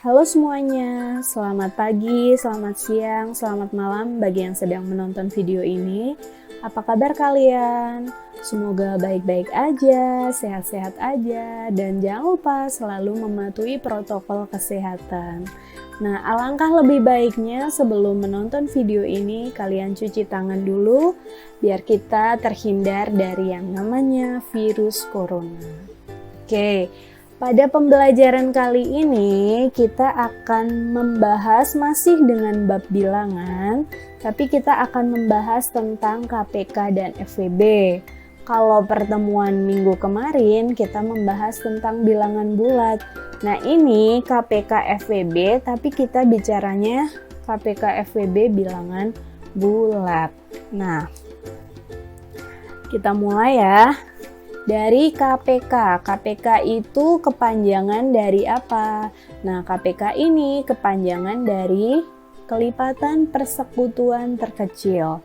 Halo semuanya, selamat pagi, selamat siang, selamat malam bagi yang sedang menonton video ini. Apa kabar kalian? Semoga baik-baik aja, sehat-sehat aja, dan jangan lupa selalu mematuhi protokol kesehatan. Nah, alangkah lebih baiknya sebelum menonton video ini, kalian cuci tangan dulu, biar kita terhindar dari yang namanya virus corona. Oke. Pada pembelajaran kali ini kita akan membahas masih dengan bab bilangan, tapi kita akan membahas tentang KPK dan FWB. Kalau pertemuan minggu kemarin kita membahas tentang bilangan bulat. Nah, ini KPK FWB, tapi kita bicaranya KPK FWB bilangan bulat. Nah, kita mulai ya. Dari KPK. KPK itu kepanjangan dari apa? Nah, KPK ini kepanjangan dari kelipatan persekutuan terkecil.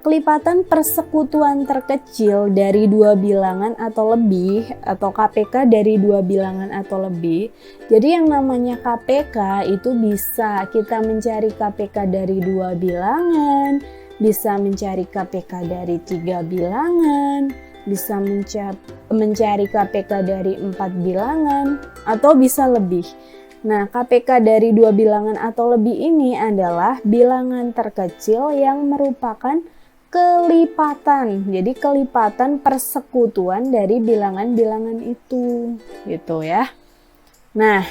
Kelipatan persekutuan terkecil dari dua bilangan atau lebih, atau KPK dari dua bilangan atau lebih. Jadi yang namanya KPK itu bisa kita mencari KPK dari dua bilangan, bisa mencari KPK dari tiga bilangan, bisa mencari KPK dari 4 bilangan, atau bisa lebih. Nah, KPK dari 2 bilangan atau lebih ini adalah bilangan terkecil yang merupakan kelipatan. Jadi kelipatan persekutuan dari bilangan-bilangan itu, gitu ya. Nah,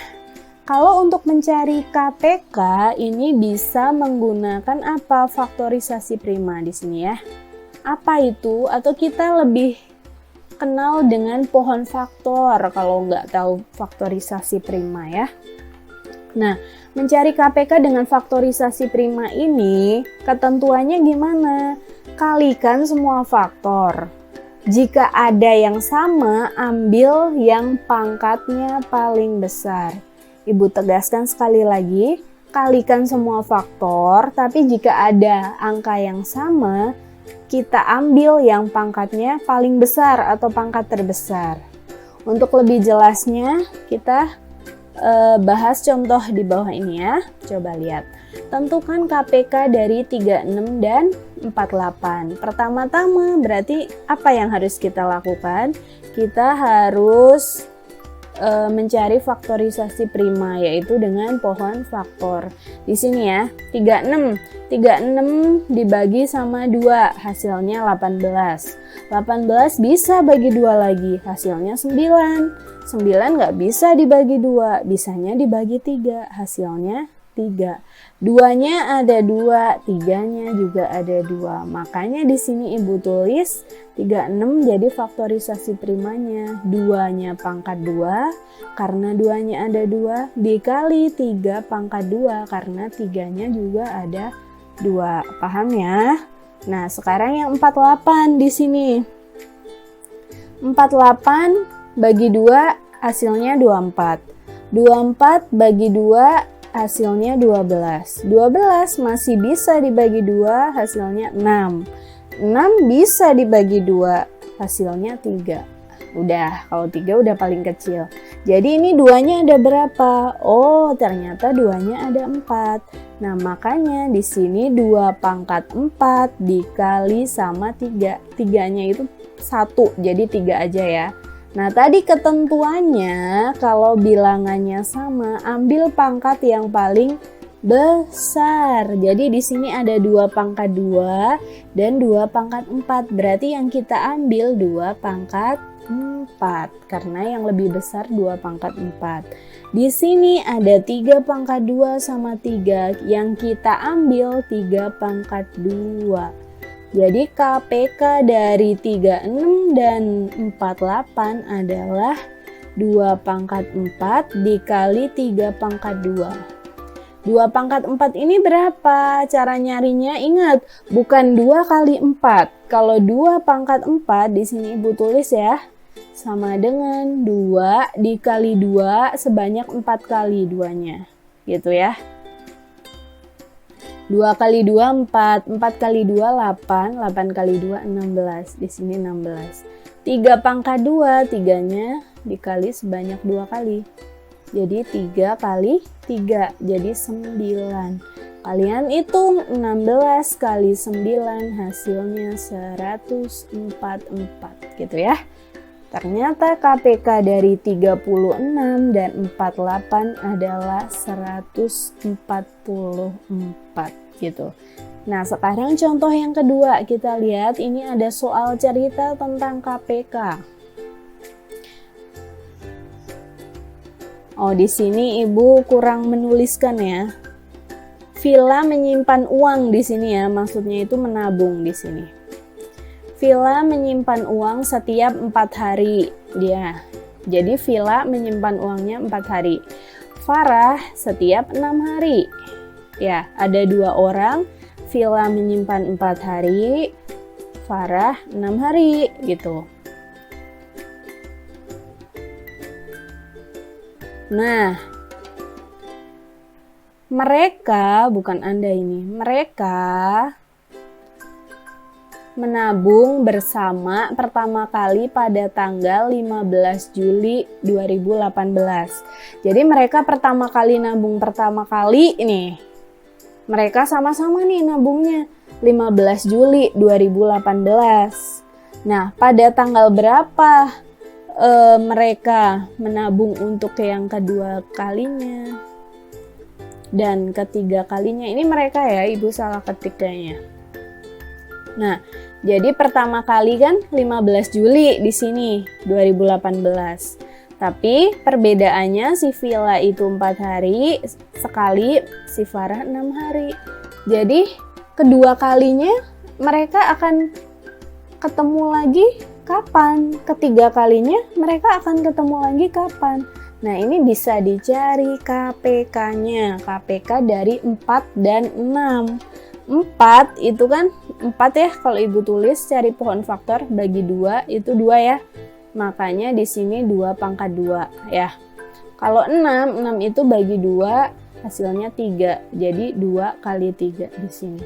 kalau untuk mencari KPK ini bisa menggunakan apa? Faktorisasi prima di sini ya. Apa itu? Atau kita lebih kenal dengan pohon faktor kalau nggak tahu faktorisasi prima ya. Nah, mencari KPK dengan faktorisasi prima ini ketentuannya gimana? Kalikan semua faktor. Jika ada yang sama, ambil yang pangkatnya paling besar. Ibu tegaskan sekali lagi, kalikan semua faktor, tapi jika ada angka yang sama, kita ambil yang pangkatnya paling besar atau pangkat terbesar. Untuk lebih jelasnya, kita bahas contoh di bawah ini ya. Coba lihat. Tentukan KPK dari 36 dan 48. Pertama-tama berarti apa yang harus kita lakukan? Kita harus mencari faktorisasi prima, yaitu dengan pohon faktor. Di sini ya, 36 dibagi sama 2, hasilnya 18. 18 bisa bagi 2 lagi, hasilnya 9. 9 nggak bisa dibagi 2, bisanya dibagi 3, hasilnya 3. 2-nya ada 2, 3-nya juga ada 2. Makanya di sini Ibu tulis 36 jadi faktorisasi primanya. 2-nya pangkat 2 karena 2-nya ada 2 dikali 3 pangkat 2 karena 3-nya juga ada 2. Paham ya? Nah, sekarang yang 48 di sini. 48 bagi 2 hasilnya 24. 24 bagi 2 hasilnya 12. 12 masih bisa dibagi 2, hasilnya 6. 6 bisa dibagi 2, hasilnya 3. Udah, kalau 3 udah paling kecil. Jadi ini 2-nya ada berapa? Oh, ternyata 2-nya ada 4. Nah, makanya di sini 2 pangkat 4 dikali sama 3. 3-nya itu 1, jadi 3 aja ya. Nah, tadi ketentuannya kalau bilangannya sama, ambil pangkat yang paling besar. Jadi di sini ada 2 pangkat 2 dan 2 pangkat 4. Berarti yang kita ambil 2 pangkat 4 karena yang lebih besar 2 pangkat 4. Di sini ada 3 pangkat 2 sama 3. Yang kita ambil 3 pangkat 2. Jadi KPK dari 36 dan 48 adalah 2 pangkat 4 dikali 3 pangkat 2. 2 pangkat 4 ini berapa? Cara nyarinya ingat, bukan 2 kali 4. Kalau 2 pangkat 4 di sini Ibu tulis ya, sama dengan 2 dikali 2 sebanyak 4 kali 2-nya. Gitu ya. 2 kali 2 4, 4 kali 2 8, 8 kali 2 16, di sini 16. 3 pangkat 2, 3-nya dikali sebanyak 2 kali. Jadi 3 kali 3, jadi 9. Kalian hitung 16 kali 9, hasilnya 144 gitu ya. Ternyata KPK dari 36 dan 48 adalah 144 gitu. Nah, sekarang contoh yang kedua kita lihat, ini ada soal cerita tentang KPK. Oh, di sini Ibu kurang menuliskan ya. Villa menyimpan uang di sini ya, maksudnya itu menabung di sini. Villa menyimpan uang setiap 4 hari dia. Jadi Villa menyimpan uangnya 4 hari. Farah setiap 6 hari. Ya, ada 2 orang. Villa menyimpan 4 hari, Farah 6 hari gitu. Nah, mereka, bukan Anda ini, mereka menabung bersama pertama kali pada tanggal 15 Juli 2018. Jadi mereka pertama kali nabung ini. Mereka sama-sama nih nabungnya 15 Juli 2018. Nah, pada tanggal berapa mereka menabung untuk yang kedua kalinya dan ketiga kalinya? Ini mereka ya, Ibu salah ketik kayaknya. Nah, jadi pertama kali kan 15 Juli di sini 2018. Tapi perbedaannya si Villa itu 4 hari sekali, si Farah 6 hari. Jadi kedua kalinya mereka akan ketemu lagi kapan? Ketiga kalinya mereka akan ketemu lagi kapan? Nah, ini bisa dicari KPK-nya. KPK dari 4 dan 6. 4 itu kan 4 ya, kalau Ibu tulis cari pohon faktor bagi 2 itu 2 ya. Makanya di sini 2 pangkat 2 ya. Kalau 6 itu bagi 2 hasilnya 3. Jadi 2 kali 3 di sini.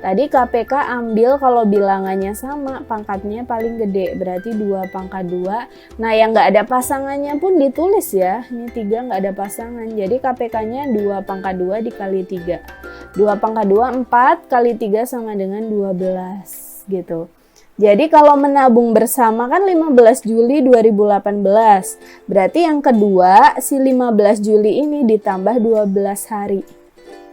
Tadi KPK ambil kalau bilangannya sama, pangkatnya paling gede, berarti 2 pangkat 2. Nah, yang nggak ada pasangannya pun ditulis ya. Ini 3 nggak ada pasangan, jadi KPK-nya 2 pangkat 2 dikali 3. 2 pangkat 2, 4 kali 3 sama dengan 12 gitu. Jadi kalau menabung bersama kan 15 Juli 2018. Berarti yang kedua si 15 Juli ini ditambah 12 hari.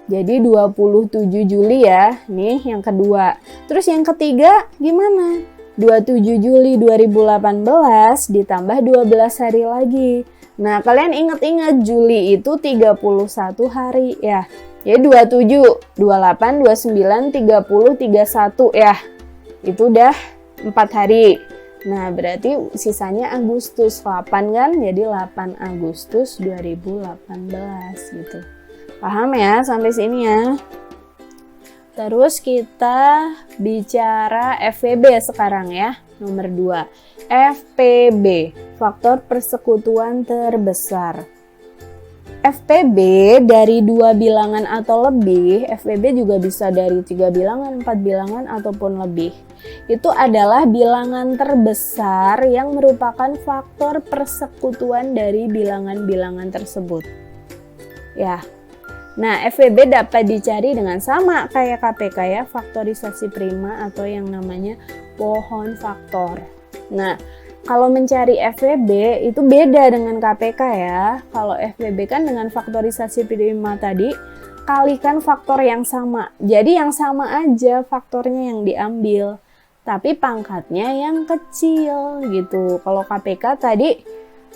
Jadi 27 Juli ya, nih yang kedua. Terus yang ketiga gimana? 27 Juli 2018 ditambah 12 hari lagi. Nah, kalian ingat-ingat Juli itu 31 hari ya. Jadi 27, 28, 29, 30, 31 ya. Itu udah 4 hari. Nah, berarti sisanya Agustus 8 kan? Jadi 8 Agustus 2018 gitu. Paham ya sampai sini ya? Terus kita bicara FPB sekarang ya. Nomor 2. FPB, faktor persekutuan terbesar. FPB dari 2 bilangan atau lebih, FPB juga bisa dari 3 bilangan, 4 bilangan, ataupun lebih. Itu adalah bilangan terbesar yang merupakan faktor persekutuan dari bilangan-bilangan tersebut. Ya. Nah, FPB dapat dicari dengan sama kayak KPK ya, faktorisasi prima atau yang namanya pohon faktor. Nah, kalau mencari FPB itu beda dengan KPK ya. Kalau FPB kan dengan faktorisasi prima tadi, kalikan faktor yang sama. Jadi yang sama aja faktornya yang diambil, tapi pangkatnya yang kecil gitu. Kalau KPK tadi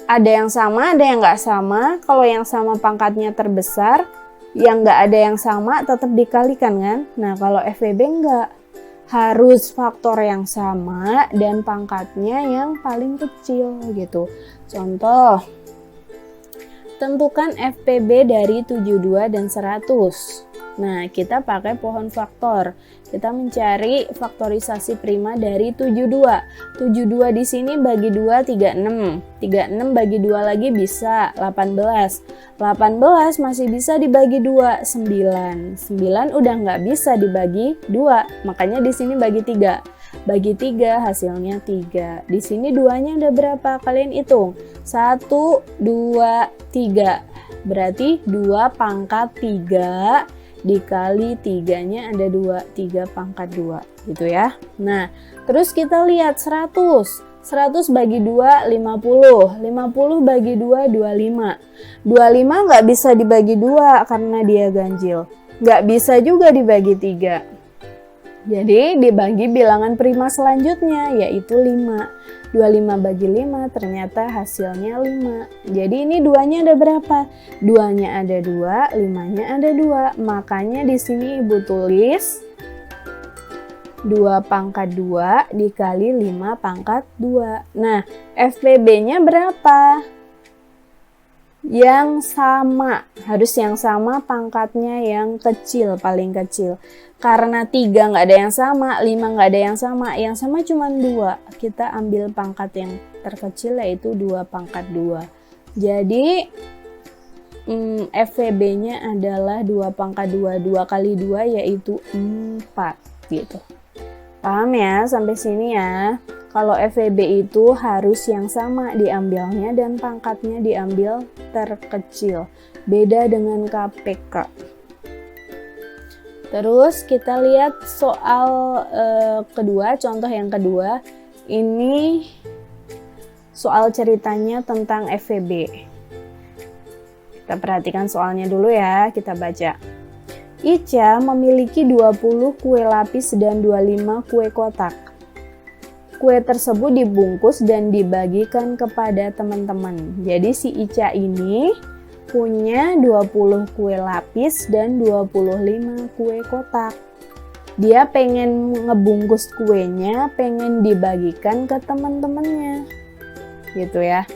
ada yang sama, ada yang nggak sama. Kalau yang sama pangkatnya terbesar, yang nggak ada yang sama tetap dikalikan kan. Nah, kalau FPB nggak, harus faktor yang sama dan pangkatnya yang paling kecil gitu. Contoh, tentukan FPB dari 72 dan 100. Nah, kita pakai pohon faktor. Kita mencari faktorisasi prima dari 72. 72 di sini bagi 2, 36. 36 bagi 2 lagi bisa 18. 18 masih bisa dibagi 2, 9. 9 udah nggak bisa dibagi 2, makanya di sini bagi 3. Bagi 3 hasilnya 3. Di sini 2-nya udah berapa? Kalian hitung. 1, 2, 3. Berarti 2 pangkat 3 dikali 3-nya ada 2, 3 pangkat 2 gitu ya. Nah, terus kita lihat 100. 100 bagi 2, 50. 50 bagi 2, 25. 25 nggak bisa dibagi 2 karena dia ganjil. Nggak bisa juga dibagi 3. Jadi dibagi bilangan prima selanjutnya yaitu 5. 25 bagi 5 ternyata hasilnya 5. Jadi ini 2-nya ada berapa? 2-nya ada 2, 5-nya ada 2. Makanya di sini Ibu tulis 2 pangkat 2 dikali 5 pangkat 2. Nah, FPB-nya berapa? Yang sama, harus yang sama pangkatnya yang kecil, paling kecil. Karena 3 nggak ada yang sama, 5 nggak ada yang sama cuma 2. Kita ambil pangkat yang terkecil yaitu 2 pangkat 2. Jadi FVB-nya adalah 2 pangkat 2, 2 kali 2 yaitu 4 gitu. Paham ya sampai sini ya? Kalau FVB itu harus yang sama diambilnya dan pangkatnya diambil terkecil. Beda dengan KPK. Terus kita lihat soal kedua, contoh yang kedua. Ini soal ceritanya tentang FVB. Kita perhatikan soalnya dulu ya, kita baca. Ica memiliki 20 kue lapis dan 25 kue kotak. Kue tersebut dibungkus dan dibagikan kepada teman-teman. Jadi si Ica ini punya 20 kue lapis dan 25 kue kotak. Dia pengen ngebungkus kuenya, pengen dibagikan ke teman-temannya. Gitu ya.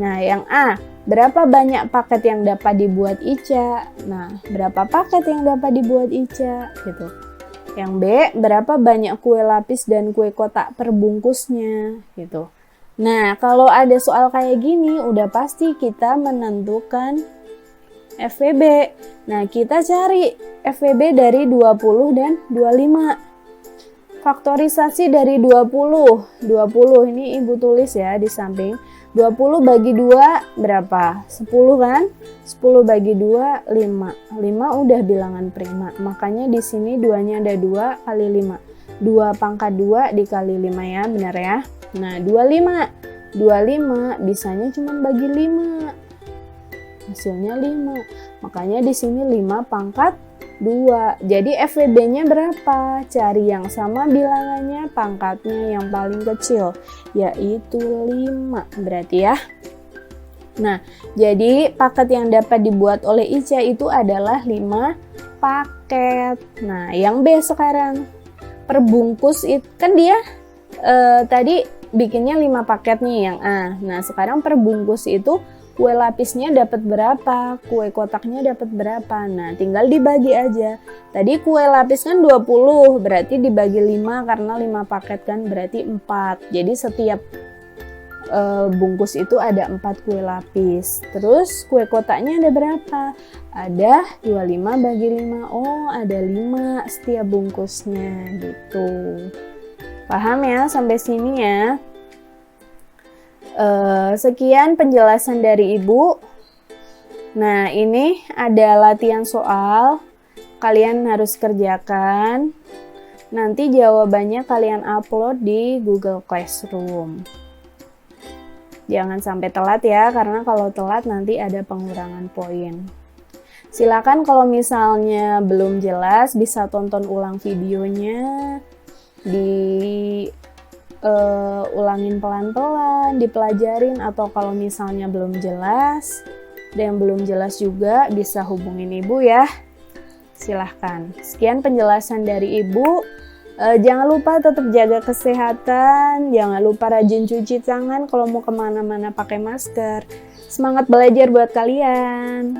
Nah, yang A, berapa banyak paket yang dapat dibuat Ica? Nah, berapa paket yang dapat dibuat Ica? Gitu. Yang B, berapa banyak kue lapis dan kue kotak per bungkusnya? Gitu. Nah, kalau ada soal kayak gini, udah pasti kita menentukan FVB. Nah, kita cari FVB dari 20 dan 25. Faktorisasi dari 20. 20 ini Ibu tulis ya di samping. 20 bagi 2 berapa? 10 kan? 10 bagi 2, 5. 5 udah bilangan prima. Makanya di sini 2-nya ada 2 kali 5. 2 pangkat 2 dikali 5 ya, benar ya? Nah, 25. 25 bisanya cuma bagi 5. Hasilnya 5. Makanya di sini 5 pangkat 2. Jadi FVB-nya berapa? Cari yang sama bilangannya, pangkatnya yang paling kecil, yaitu 5 berarti ya. Nah, jadi paket yang dapat dibuat oleh Ica itu adalah 5 paket. Nah, yang B sekarang. Perbungkus itu kan dia tadi bikinnya 5 paket nih yang A. Nah, sekarang perbungkus itu kue lapisnya dapat berapa, kue kotaknya dapat berapa. Nah, tinggal dibagi aja. Tadi kue lapis kan 20, berarti dibagi 5 karena 5 paket kan berarti 4. Jadi setiap bungkus itu ada 4 kue lapis. Terus kue kotaknya ada berapa? Ada 25 bagi 5. Oh, ada 5 setiap bungkusnya gitu. Paham ya sampai sini ya? Sekian penjelasan dari Ibu. Nah, ini ada latihan soal. Kalian harus kerjakan. Nanti jawabannya kalian upload di Google Classroom. Jangan sampai telat ya, karena kalau telat nanti ada pengurangan poin. Silakan kalau misalnya belum jelas bisa tonton ulang videonya, ulangin pelan-pelan, dipelajarin, atau kalau misalnya belum jelas, ada yang belum jelas juga bisa hubungin Ibu ya. Silahkan. Sekian penjelasan dari Ibu. Jangan lupa tetap jaga kesehatan, jangan lupa rajin cuci tangan kalau mau kemana-mana pakai masker. Semangat belajar buat kalian!